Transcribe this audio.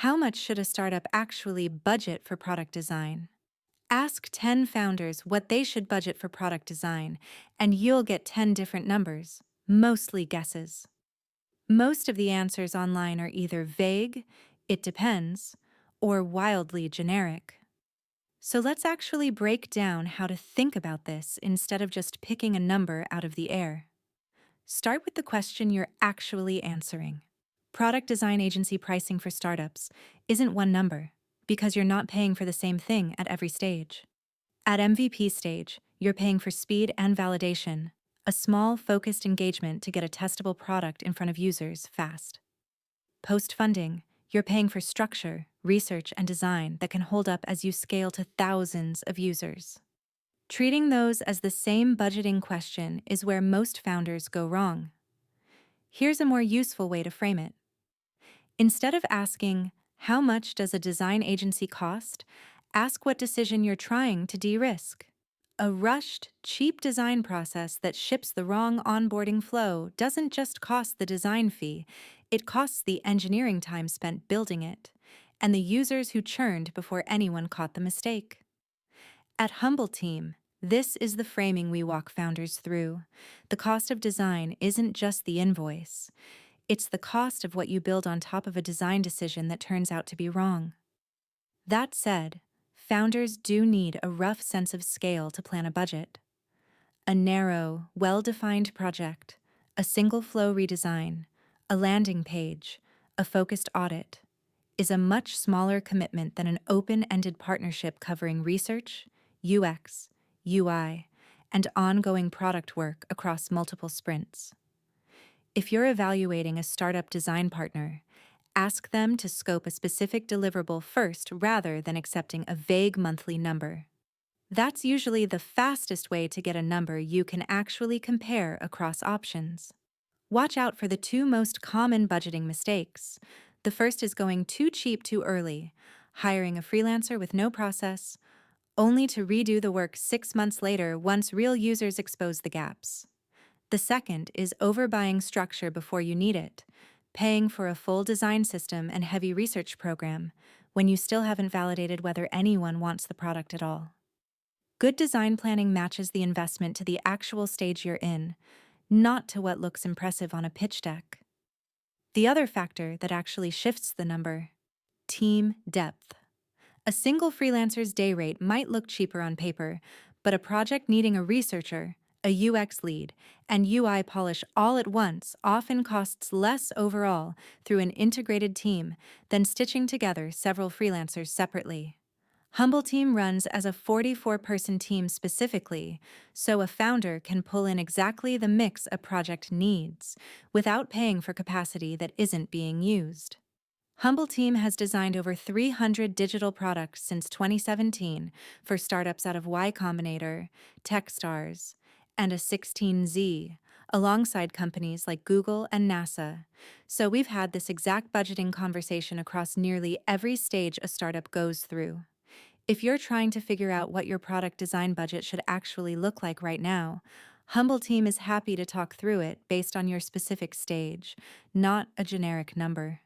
How much should a startup actually budget for product design? Ask 10 founders what they should budget for product design, and you'll get 10 different numbers, mostly guesses. Most of the answers online are either vague, it depends, or wildly generic. So let's actually break down how to think about this instead of just picking a number out of the air. Start with the question you're actually answering. Product design agency pricing for startups isn't one number, because you're not paying for the same thing at every stage. At MVP stage, you're paying for speed and validation, a small, focused engagement to get a testable product in front of users fast. Post-funding, you're paying for structure, research, and design that can hold up as you scale to thousands of users. Treating those as the same budgeting question is where most founders go wrong. Here's a more useful way to frame it. Instead of asking, "How much does a design agency cost?" ask what decision you're trying to de-risk. A rushed, cheap design process that ships the wrong onboarding flow doesn't just cost the design fee, it costs the engineering time spent building it, and the users who churned before anyone caught the mistake. At Humbleteam, this is the framing we walk founders through. The cost of design isn't just the invoice. It's the cost of what you build on top of a design decision that turns out to be wrong. That said, founders do need a rough sense of scale to plan a budget. A narrow, well-defined project, a single flow redesign, a landing page, a focused audit, is a much smaller commitment than an open-ended partnership covering research, UX, UI, and ongoing product work across multiple sprints. If you're evaluating a startup design partner, ask them to scope a specific deliverable first rather than accepting a vague monthly number. That's usually the fastest way to get a number you can actually compare across options. Watch out for the two most common budgeting mistakes. The first is going too cheap too early, hiring a freelancer with no process, only to redo the work 6 months later once real users expose the gaps. The second is overbuying structure before you need it, paying for a full design system and heavy research program when you still haven't validated whether anyone wants the product at all. Good design planning matches the investment to the actual stage you're in, not to what looks impressive on a pitch deck. The other factor that actually shifts the number: team depth. A single freelancer's day rate might look cheaper on paper, but a project needing a researcher, a UX lead, and UI polish all at once often costs less overall through an integrated team than stitching together several freelancers separately. Humbleteam runs as a 44-person team specifically, so a founder can pull in exactly the mix a project needs, without paying for capacity that isn't being used. Humbleteam has designed over 300 digital products since 2017 for startups out of Y Combinator, Techstars, and a 16Z, alongside companies like Google and NASA. So we've had this exact budgeting conversation across nearly every stage a startup goes through. If you're trying to figure out what your product design budget should actually look like right now, Humbleteam is happy to talk through it based on your specific stage, not a generic number.